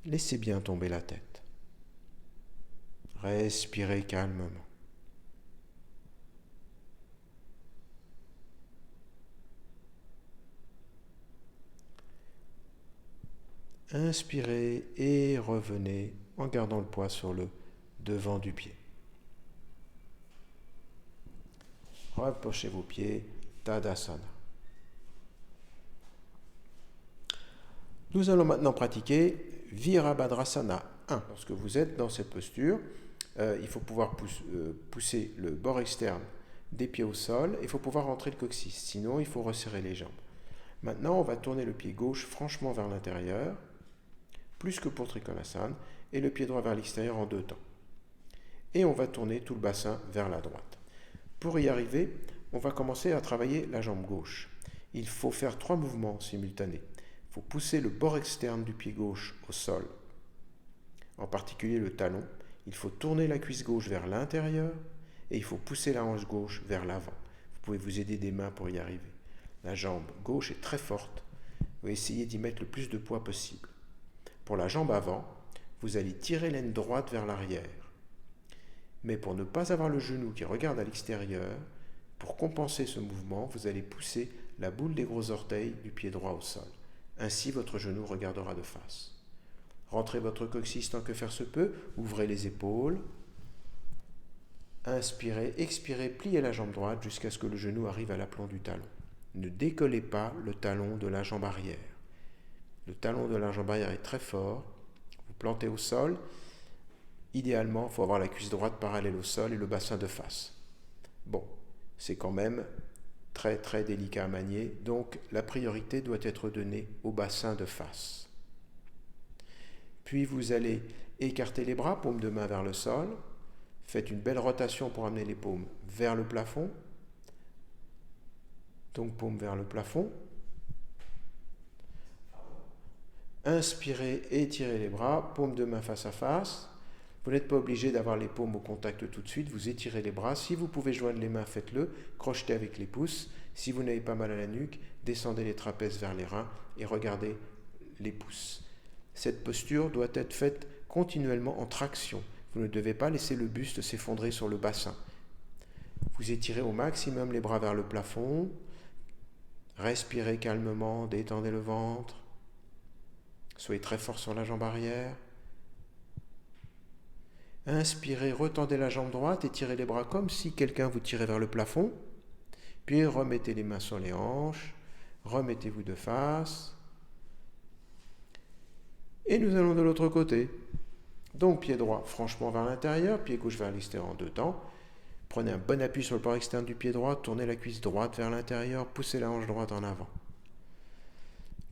Laissez bien tomber la tête. Respirez calmement. Inspirez et revenez en gardant le poids sur le devant du pied. Rapprochez vos pieds, Tadasana. Nous allons maintenant pratiquer Virabhadrasana 1. Lorsque vous êtes dans cette posture, il faut pouvoir pousser le bord externe des pieds au sol et il faut pouvoir rentrer le coccyx, sinon il faut resserrer les jambes. Maintenant, on va tourner le pied gauche franchement vers l'intérieur, plus que pour Trikonasana, et le pied droit vers l'extérieur en 2 temps. Et on va tourner tout le bassin vers la droite. Pour y arriver, on va commencer à travailler la jambe gauche. Il faut faire 3 mouvements simultanés. Il faut pousser le bord externe du pied gauche au sol, en particulier le talon. Il faut tourner la cuisse gauche vers l'intérieur et il faut pousser la hanche gauche vers l'avant. Vous pouvez vous aider des mains pour y arriver. La jambe gauche est très forte. Vous essayez d'y mettre le plus de poids possible. Pour la jambe avant, vous allez tirer l'aine droite vers l'arrière. Mais pour ne pas avoir le genou qui regarde à l'extérieur, pour compenser ce mouvement, vous allez pousser la boule des gros orteils du pied droit au sol. Ainsi, votre genou regardera de face. Rentrez votre coccyx tant que faire se peut, ouvrez les épaules. Inspirez, expirez, pliez la jambe droite jusqu'à ce que le genou arrive à l'aplomb du talon. Ne décollez pas le talon de la jambe arrière. Le talon de la jambe arrière est très fort. Vous plantez au sol. Idéalement, il faut avoir la cuisse droite parallèle au sol et le bassin de face. Bon, c'est quand même très très délicat à manier, donc la priorité doit être donnée au bassin de face. Puis vous allez écarter les bras, paume de main vers le sol. Faites une belle rotation pour amener les paumes vers le plafond. Donc paume vers le plafond. Inspirez, étirez les bras, paume de main face à face. Vous n'êtes pas obligé d'avoir les paumes au contact tout de suite, vous étirez les bras. Si vous pouvez joindre les mains, faites-le. Crochetez avec les pouces. Si vous n'avez pas mal à la nuque, descendez les trapèzes vers les reins et regardez les pouces. Cette posture doit être faite continuellement en traction. Vous ne devez pas laisser le buste s'effondrer sur le bassin. Vous étirez au maximum les bras vers le plafond. Respirez calmement, détendez le ventre. Soyez très fort sur la jambe arrière. Inspirez, retendez la jambe droite, étirez les bras comme si quelqu'un vous tirait vers le plafond. Puis remettez les mains sur les hanches. Remettez-vous de face. Et nous allons de l'autre côté. Donc pied droit franchement vers l'intérieur, pied gauche vers l'extérieur en 2 temps. Prenez un bon appui sur le port externe du pied droit, tournez la cuisse droite vers l'intérieur, poussez la hanche droite en avant.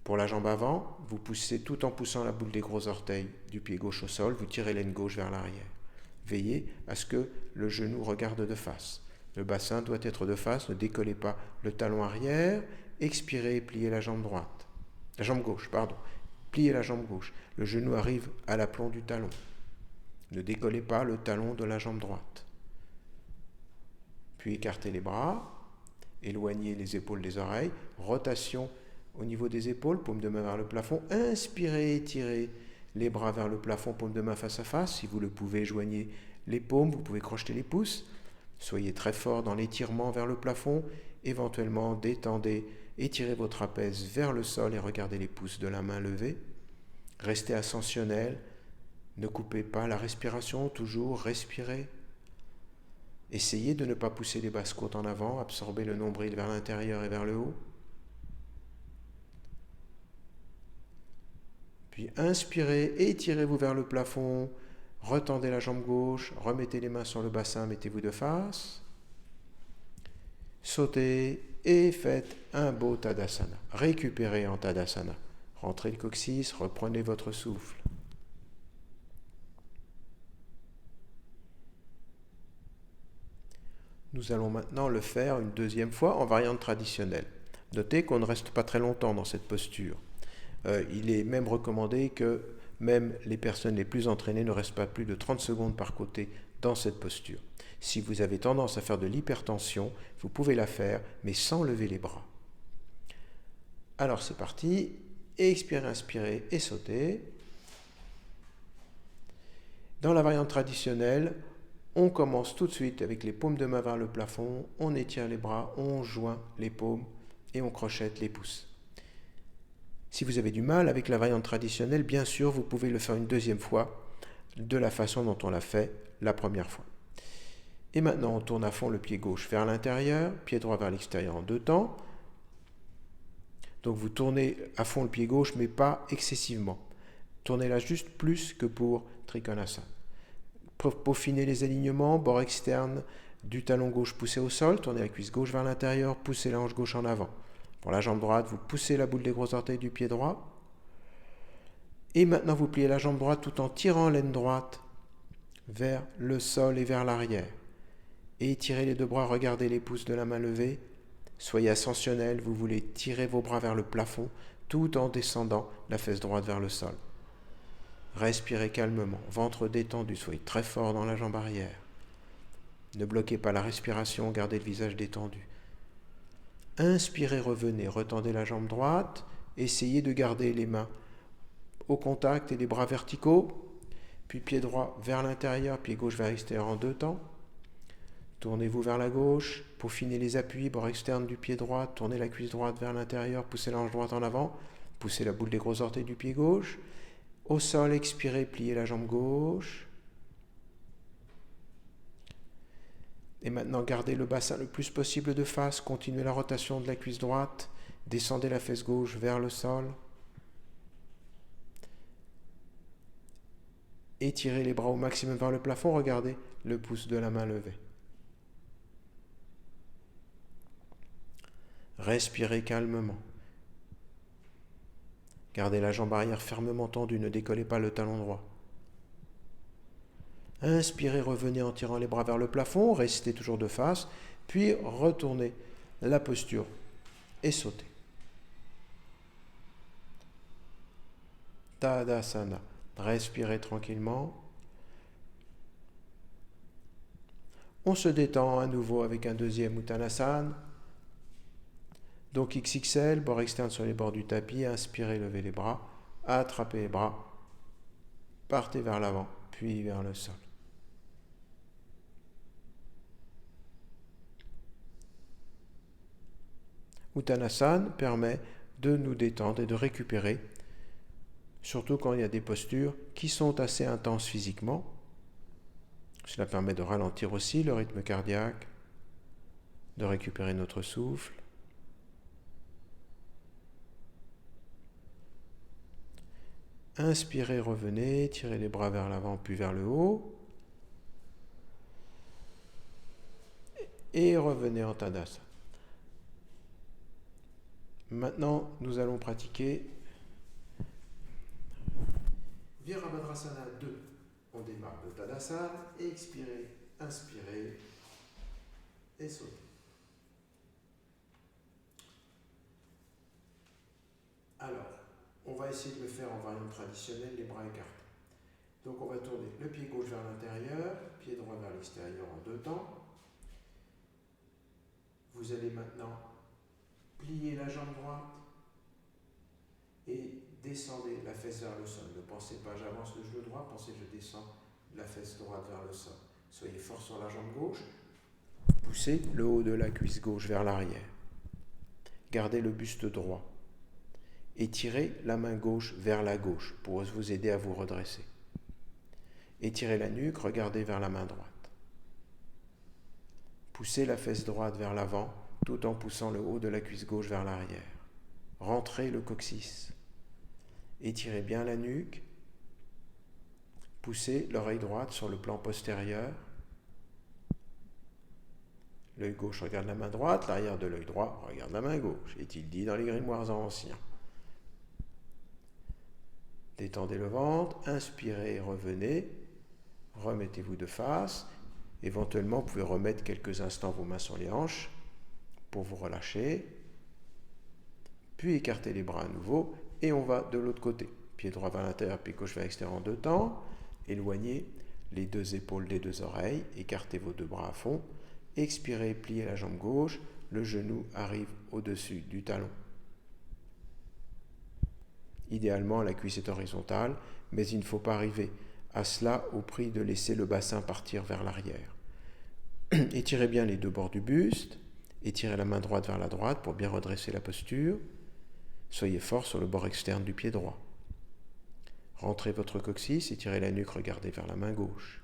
Pour la jambe avant, vous poussez tout en poussant la boule des gros orteils du pied gauche au sol, vous tirez l'aine gauche vers l'arrière. Veillez à ce que le genou regarde de face. Le bassin doit être de face, ne décollez pas le talon arrière, expirez et pliez la jambe droite. La jambe gauche, pardon. Pliez la jambe gauche. Le genou arrive à l'aplomb du talon. Ne décollez pas le talon de la jambe droite. Puis écartez les bras, éloignez les épaules des oreilles, rotation au niveau des épaules, paume de main vers le plafond. Inspirez, étirez les bras vers le plafond, paume de main face à face. Si vous le pouvez, joignez les paumes, vous pouvez crocheter les pouces. Soyez très fort dans l'étirement vers le plafond. Éventuellement, détendez, étirez vos trapèzes vers le sol et regardez les pouces de la main levée. Restez ascensionnel. Ne coupez pas la respiration, toujours respirez. Essayez de ne pas pousser les basses côtes en avant, absorbez le nombril vers l'intérieur et vers le haut. Puis inspirez, étirez-vous vers le plafond, retendez la jambe gauche, remettez les mains sur le bassin, mettez-vous de face. Sautez et faites un beau Tadasana. Récupérez en Tadasana. Rentrez le coccyx, reprenez votre souffle. Nous allons maintenant le faire une deuxième fois en variante traditionnelle. Notez qu'on ne reste pas très longtemps dans cette posture. Il est même recommandé que même les personnes les plus entraînées ne restent pas plus de 30 secondes par côté dans cette posture. Si vous avez tendance à faire de l'hypertension, vous pouvez la faire, mais sans lever les bras. Alors c'est parti, expirez, inspirez et sautez. Dans la variante traditionnelle, on commence tout de suite avec les paumes de main vers le plafond, on étire les bras, on joint les paumes et on crochette les pouces. Si vous avez du mal avec la variante traditionnelle, bien sûr, vous pouvez le faire une deuxième fois de la façon dont on l'a fait la première fois. Et maintenant, on tourne à fond le pied gauche vers l'intérieur, pied droit vers l'extérieur en deux temps. Donc vous tournez à fond le pied gauche, mais pas excessivement. Tournez-la juste plus que pour Trikonasana. Peaufinez les alignements, bord externe du talon gauche poussé au sol, tournez la cuisse gauche vers l'intérieur, poussez la hanche gauche en avant. Pour la jambe droite, vous poussez la boule des gros orteils du pied droit. Et maintenant, vous pliez la jambe droite tout en tirant l'aine droite vers le sol et vers l'arrière. Et étirez les deux bras, regardez les pouces de la main levée. Soyez ascensionnel, vous voulez tirer vos bras vers le plafond tout en descendant la fesse droite vers le sol. Respirez calmement, ventre détendu, soyez très fort dans la jambe arrière. Ne bloquez pas la respiration, gardez le visage détendu. Inspirez, revenez, retendez la jambe droite, essayez de garder les mains au contact et les bras verticaux, puis pied droit vers l'intérieur, pied gauche vers l'extérieur en deux temps. Tournez-vous vers la gauche, peaufinez les appuis, bord externe du pied droit, tournez la cuisse droite vers l'intérieur, poussez la hanche droite en avant, poussez la boule des gros orteils du pied gauche. Au sol, expirez, pliez la jambe gauche. Et maintenant, gardez le bassin le plus possible de face, continuez la rotation de la cuisse droite, descendez la fesse gauche vers le sol. Étirez les bras au maximum vers le plafond, regardez le pouce de la main levé. Respirez calmement. Gardez la jambe arrière fermement tendue, ne décollez pas le talon droit. Inspirez, revenez en tirant les bras vers le plafond, restez toujours de face, puis retournez la posture et sautez. Tadasana. Respirez tranquillement. On se détend à nouveau avec un deuxième Uttanasana. Donc XXL, bord externe sur les bords du tapis, inspirez, levez les bras, attrapez les bras, partez vers l'avant, puis vers le sol. Uttanasana permet de nous détendre et de récupérer, surtout quand il y a des postures qui sont assez intenses physiquement. Cela permet de ralentir aussi le rythme cardiaque, de récupérer notre souffle. Inspirez, revenez, tirez les bras vers l'avant puis vers le haut. Et revenez en Tadasana. Maintenant, nous allons pratiquer Virabhadrasana 2. On démarre le Tadasana, expirez, inspirez et sautez. Alors, on va essayer de le faire en variante traditionnelle, les bras écartés. Donc on va tourner le pied gauche vers l'intérieur, pied droit vers l'extérieur en deux temps. Vous allez maintenant plier la jambe droite et descendez la fesse vers le sol. Ne pensez pas j'avance le genou droit, pensez je descends la fesse droite vers le sol. Soyez fort sur la jambe gauche. Poussez le haut de la cuisse gauche vers l'arrière. Gardez le buste droit. Étirez la main gauche vers la gauche pour vous aider à vous redresser. Étirez la nuque, regardez vers la main droite. Poussez la fesse droite vers l'avant tout en poussant le haut de la cuisse gauche vers l'arrière. Rentrez le coccyx. Étirez bien la nuque. Poussez l'oreille droite sur le plan postérieur. L'œil gauche regarde la main droite, l'arrière de l'œil droit regarde la main gauche, est-il dit dans les grimoires anciens. Détendez le ventre, inspirez, revenez, remettez-vous de face, Éventuellement, vous pouvez remettre quelques instants vos mains sur les hanches pour vous relâcher. Puis écartez les bras à nouveau et on va de l'autre côté. Pied droit vers l'intérieur, pied gauche vers l'extérieur en 2 temps. Éloignez les 2 épaules des 2 oreilles. Écartez vos 2 bras à fond. Expirez, pliez la jambe gauche. Le genou arrive au-dessus du talon. Idéalement, la cuisse est horizontale, mais il ne faut pas arriver à cela au prix de laisser le bassin partir vers l'arrière. Étirez bien les 2 bords du buste. Étirez la main droite vers la droite pour bien redresser la posture. Soyez fort sur le bord externe du pied droit. Rentrez votre coccyx, étirez la nuque, regardez vers la main gauche.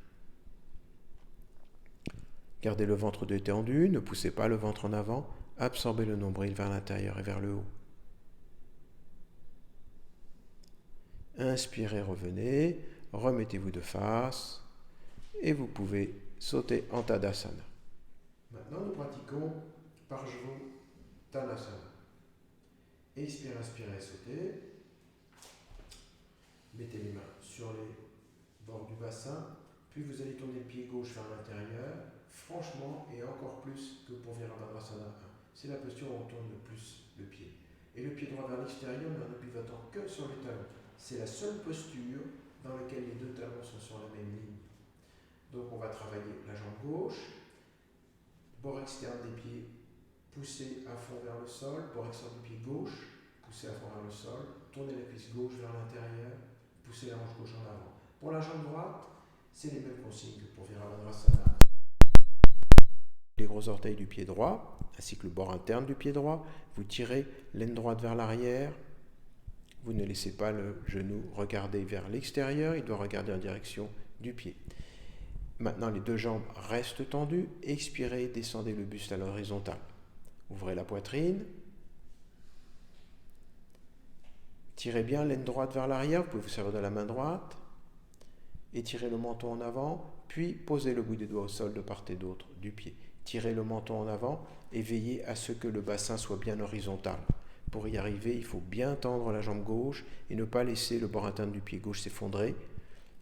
Gardez le ventre détendu, ne poussez pas le ventre en avant, absorbez le nombril vers l'intérieur et vers le haut. Inspirez, revenez, remettez-vous de face et vous pouvez sauter en Tadasana. Maintenant, nous pratiquons Parshvottanasana. Expirez, inspirez, sautez. Mettez les mains sur les bords du bassin, puis vous allez tourner le pied gauche vers l'intérieur, franchement et encore plus que pour Virabhadrasana 1. C'est la posture où on tourne le plus le pied. Et le pied droit vers l'extérieur, mais en ne pivotant que sur les talons. C'est la seule posture dans laquelle les 2 talons sont sur la même ligne. Donc on va travailler la jambe gauche, bord externe des pieds, poussez à fond vers le sol, bord externe du pied gauche, poussez à fond vers le sol, tournez la cuisse gauche vers l'intérieur, poussez la hanche gauche en avant. Pour la jambe droite, c'est les mêmes consignes que pour Virabhadrasana. Les gros orteils du pied droit, ainsi que le bord interne du pied droit, vous tirez l'aine droite vers l'arrière, vous ne laissez pas le genou regarder vers l'extérieur, il doit regarder en direction du pied. Maintenant, les 2 jambes restent tendues, expirez, descendez le buste à l'horizontale. Ouvrez la poitrine, tirez bien l'aine droite vers l'arrière, vous pouvez vous servir de la main droite, étirez le menton en avant, puis posez le bout des doigts au sol de part et d'autre du pied. Tirez le menton en avant et veillez à ce que le bassin soit bien horizontal. Pour y arriver, il faut bien tendre la jambe gauche et ne pas laisser le bord interne du pied gauche s'effondrer.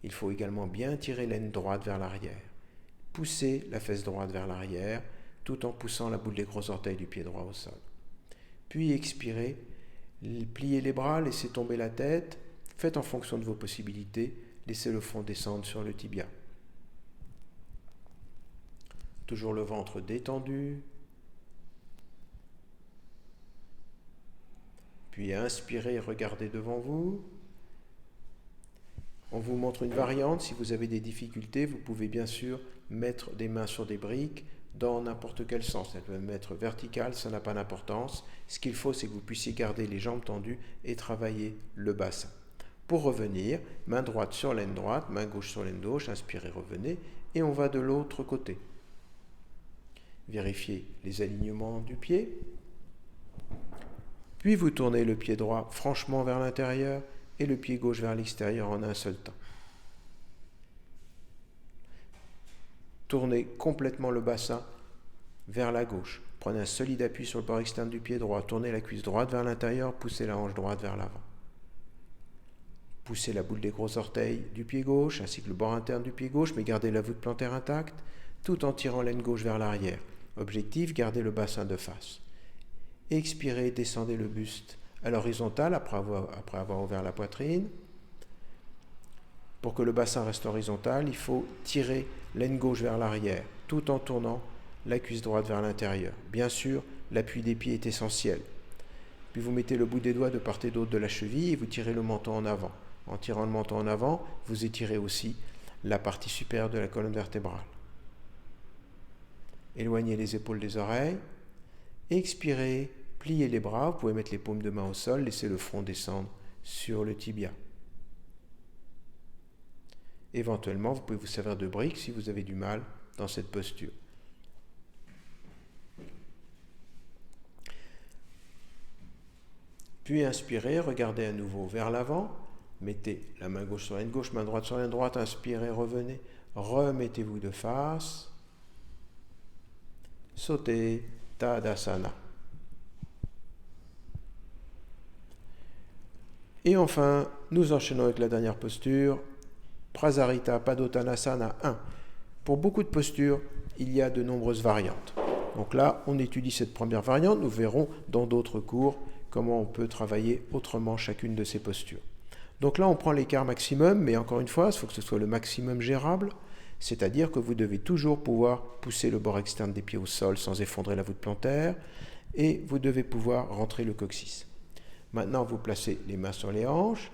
Il faut également bien tirer l'aine droite vers l'arrière. Poussez la fesse droite vers l'arrière, tout en poussant la boule des gros orteils du pied droit au sol. Puis expirez, pliez les bras, laissez tomber la tête, faites en fonction de vos possibilités, laissez le front descendre sur le tibia. Toujours le ventre détendu. Puis inspirez et regardez devant vous. On vous montre une variante. Si vous avez des difficultés, vous pouvez bien sûr mettre des mains sur des briques dans n'importe quel sens. Elles peuvent être verticales, ça n'a pas d'importance. Ce qu'il faut, c'est que vous puissiez garder les jambes tendues et travailler le bassin. Pour revenir, main droite sur l'aine droite, main gauche sur l'aine gauche, inspirez, revenez, et on va de l'autre côté. Vérifiez les alignements du pied. Puis vous tournez le pied droit franchement vers l'intérieur et le pied gauche vers l'extérieur en un seul temps. Tournez complètement le bassin vers la gauche. Prenez un solide appui sur le bord externe du pied droit. Tournez la cuisse droite vers l'intérieur, poussez la hanche droite vers l'avant. Poussez la boule des gros orteils du pied gauche ainsi que le bord interne du pied gauche, mais gardez la voûte plantaire intacte tout en tirant l'aine gauche vers l'arrière. Objectif, gardez le bassin de face. Expirez, descendez le buste à l'horizontale après avoir ouvert la poitrine. Pour que le bassin reste horizontal, il faut tirer l'aine gauche vers l'arrière, tout en tournant la cuisse droite vers l'intérieur. Bien sûr, l'appui des pieds est essentiel. Puis vous mettez le bout des doigts de part et d'autre de la cheville et vous tirez le menton en avant. En tirant le menton en avant, vous étirez aussi la partie supérieure de la colonne vertébrale. Éloignez les épaules des oreilles. Expirez, pliez les bras. Vous pouvez mettre les paumes de main au sol, laissez le front descendre sur le tibia. Éventuellement, vous pouvez vous servir de briques si vous avez du mal dans cette posture. Puis inspirez, regardez à nouveau vers l'avant. Mettez la main gauche sur l'aine gauche, main droite sur l'aine droite. Inspirez, revenez. Remettez-vous de face. Sautez, Tadasana. Et enfin, nous enchaînons avec la dernière posture, Prasarita Padottanasana 1. Pour beaucoup de postures, il y a de nombreuses variantes. Donc là, on étudie cette première variante. Nous verrons dans d'autres cours comment on peut travailler autrement chacune de ces postures. Donc là, on prend l'écart maximum, mais encore une fois, il faut que ce soit le maximum gérable, c'est-à-dire que vous devez toujours pouvoir pousser le bord externe des pieds au sol sans effondrer la voûte plantaire, et vous devez pouvoir rentrer le coccyx. Maintenant, vous placez les mains sur les hanches,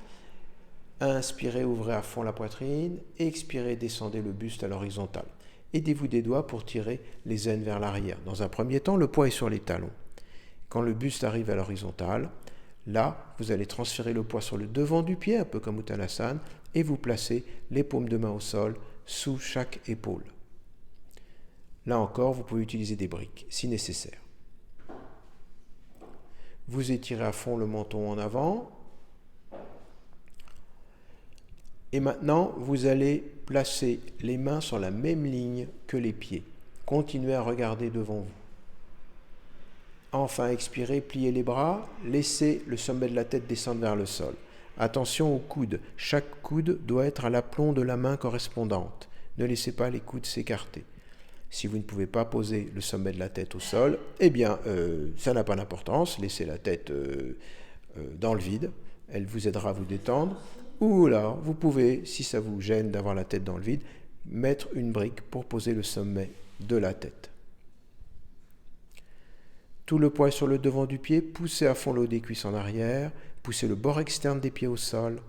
inspirez, ouvrez à fond la poitrine, expirez, descendez le buste à l'horizontale. Aidez-vous des doigts pour tirer les aines vers l'arrière. Dans un premier temps, le poids est sur les talons. Quand le buste arrive à l'horizontale, là, vous allez transférer le poids sur le devant du pied, un peu comme Uttanasana, et vous placez les paumes de main au sol sous chaque épaule. Là encore, vous pouvez utiliser des briques, si nécessaire. Vous étirez à fond le menton en avant. Et maintenant, vous allez placer les mains sur la même ligne que les pieds. Continuez à regarder devant vous. Enfin, expirez, pliez les bras, laissez le sommet de la tête descendre vers le sol. Attention aux coudes. Chaque coude doit être à l'aplomb de la main correspondante. Ne laissez pas les coudes s'écarter. Si vous ne pouvez pas poser le sommet de la tête au sol, eh bien, ça n'a pas d'importance. Laissez la tête dans le vide. Elle vous aidera à vous détendre. Ou là, vous pouvez, si ça vous gêne d'avoir la tête dans le vide, mettre une brique pour poser le sommet de la tête. Tout le poids est sur le devant du pied. Poussez à fond le haut des cuisses en arrière. Poussez le bord externe des pieds au sol.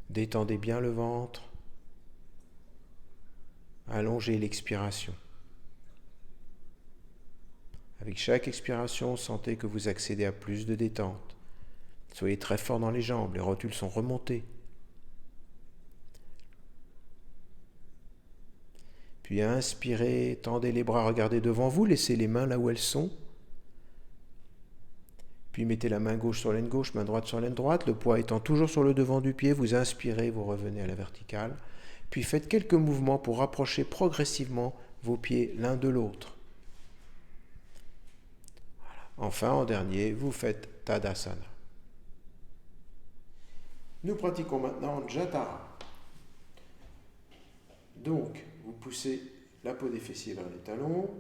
Détendez bien le ventre. Allongez l'expiration. Avec chaque expiration, sentez que vous accédez à plus de détente. Soyez très fort dans les jambes, les rotules sont remontées. Puis inspirez, tendez les bras, regardez devant vous, laissez les mains là où elles sont. Puis mettez la main gauche sur l'aine gauche, main droite sur l'aine droite, le poids étant toujours sur le devant du pied, vous inspirez, vous revenez à la verticale. Puis faites quelques mouvements pour rapprocher progressivement vos pieds l'un de l'autre. Voilà. Enfin, en dernier, vous faites Tadasana. Nous pratiquons maintenant Jatara. Donc, vous poussez la peau des fessiers vers les talons,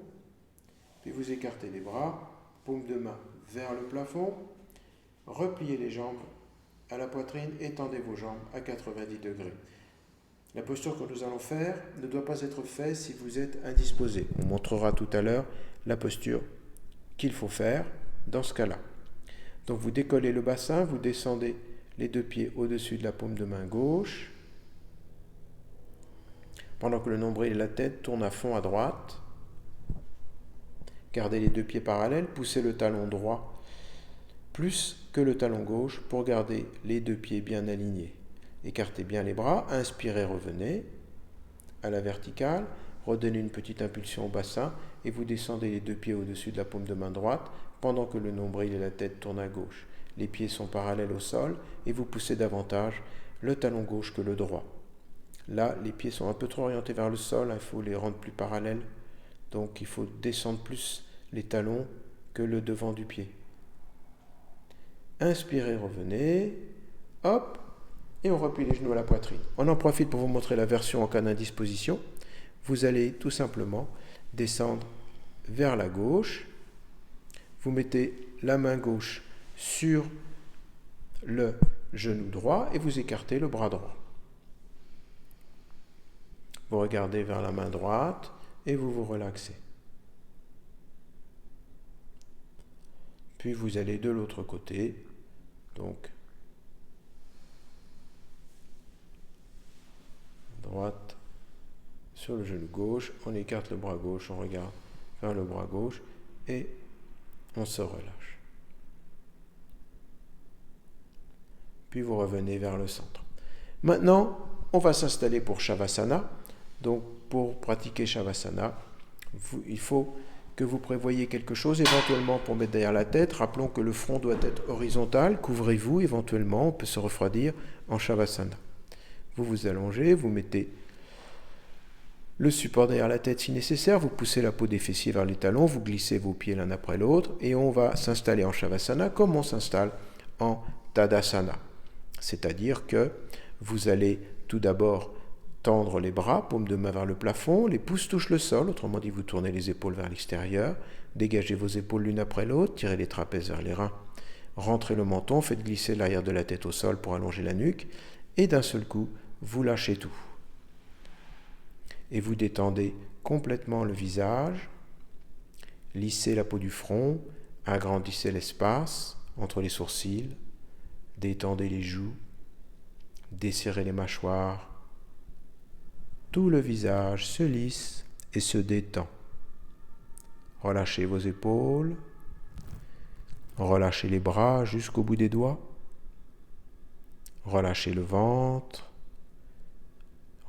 puis vous écartez les bras, paume de main vers le plafond, repliez les jambes à la poitrine, étendez vos jambes à 90 degrés. La posture que nous allons faire ne doit pas être faite si vous êtes indisposé. On montrera tout à l'heure la posture qu'il faut faire dans ce cas-là. Donc vous décollez le bassin, vous descendez les deux pieds au-dessus de la paume de main gauche, pendant que le nombril et la tête tournent à fond à droite. Gardez les deux pieds parallèles, poussez le talon droit plus que le talon gauche pour garder les deux pieds bien alignés. Écartez bien les bras, inspirez, revenez à la verticale, redonnez une petite impulsion au bassin et vous descendez les deux pieds au-dessus de la paume de main droite pendant que le nombril et la tête tournent à gauche. Les pieds sont parallèles au sol et vous poussez davantage le talon gauche que le droit. Là, les pieds sont un peu trop orientés vers le sol, il faut les rendre plus parallèles. Donc il faut descendre plus les talons que le devant du pied. Inspirez, revenez, hop, et on replie les genoux à la poitrine. On en profite pour vous montrer la version en cas d'indisposition. Vous allez tout simplement descendre vers la gauche. Vous mettez la main gauche sur le genou droit et vous écartez le bras droit. Vous regardez vers la main droite et vous vous relaxez. Puis vous allez de l'autre côté, donc droite sur le genou gauche, on écarte le bras gauche, on regarde vers le bras gauche et on se relâche. Puis vous revenez vers le centre. Maintenant, on va s'installer pour Shavasana. Donc, pour pratiquer Shavasana, il faut que vous prévoyiez quelque chose éventuellement pour mettre derrière la tête. Rappelons que le front doit être horizontal. Couvrez-vous éventuellement, on peut se refroidir en Shavasana. Vous vous allongez, vous mettez le support derrière la tête si nécessaire, vous poussez la peau des fessiers vers les talons, vous glissez vos pieds l'un après l'autre et on va s'installer en Shavasana comme on s'installe en Tadasana. C'est-à-dire que vous allez tout d'abord tendre les bras, paume de main vers le plafond, les pouces touchent le sol, autrement dit vous tournez les épaules vers l'extérieur, dégagez vos épaules l'une après l'autre, tirez les trapèzes vers les reins, rentrez le menton, faites glisser l'arrière de la tête au sol pour allonger la nuque, et d'un seul coup, vous lâchez tout. Et vous détendez complètement le visage, lissez la peau du front, agrandissez l'espace entre les sourcils, détendez les joues, desserrez les mâchoires. Tout le visage se lisse et se détend. Relâchez vos épaules, relâchez les bras jusqu'au bout des doigts, relâchez le ventre,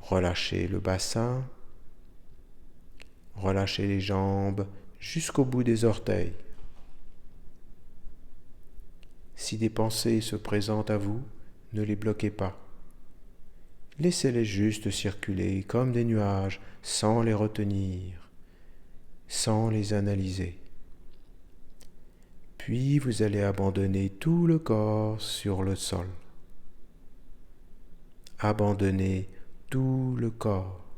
relâchez le bassin, relâchez les jambes jusqu'au bout des orteils. Si des pensées se présentent à vous, ne les bloquez pas. Laissez-les juste circuler comme des nuages sans les retenir, sans les analyser. Puis vous allez abandonner tout le corps sur le sol. Abandonnez tout le corps.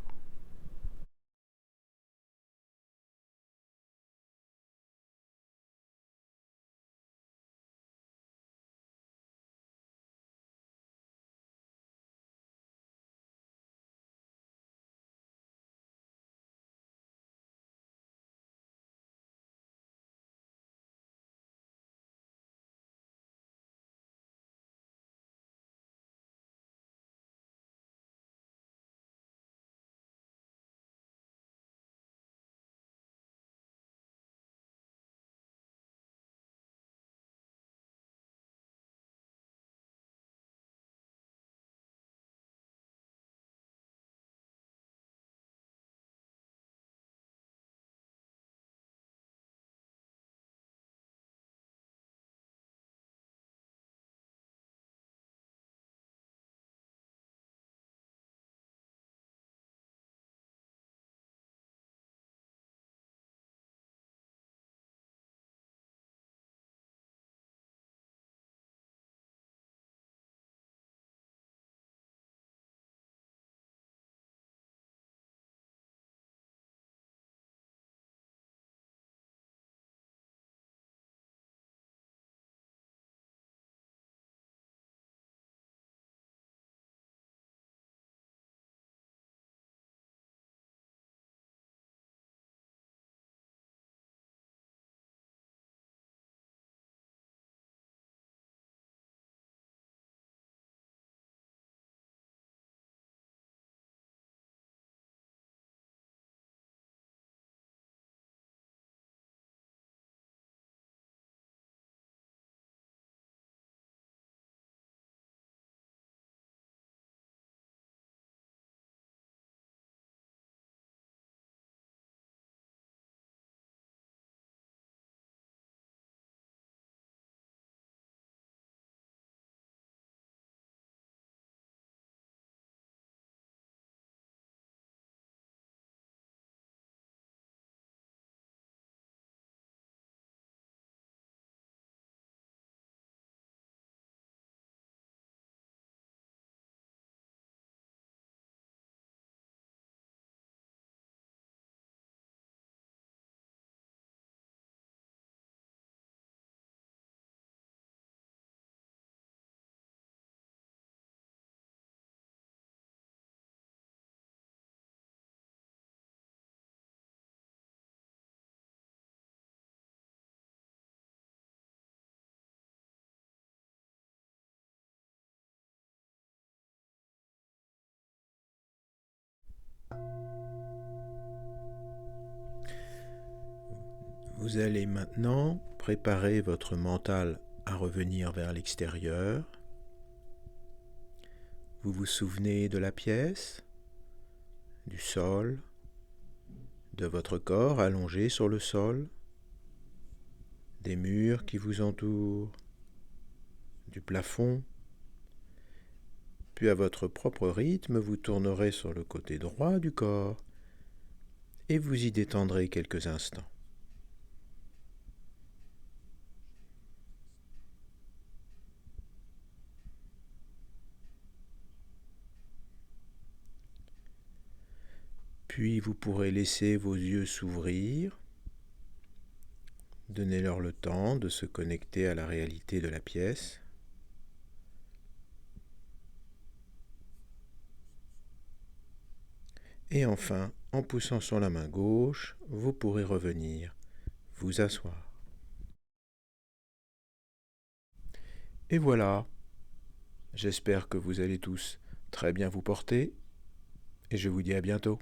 Vous allez maintenant préparer votre mental à revenir vers l'extérieur. Vous vous souvenez de la pièce, du sol, de votre corps allongé sur le sol, des murs qui vous entourent, du plafond. Puis à votre propre rythme, vous tournerez sur le côté droit du corps et vous y détendrez quelques instants. Puis vous pourrez laisser vos yeux s'ouvrir. Donnez-leur le temps de se connecter à la réalité de la pièce. Et enfin, en poussant sur la main gauche, vous pourrez revenir vous asseoir. Et voilà, j'espère que vous allez tous très bien vous porter et je vous dis à bientôt.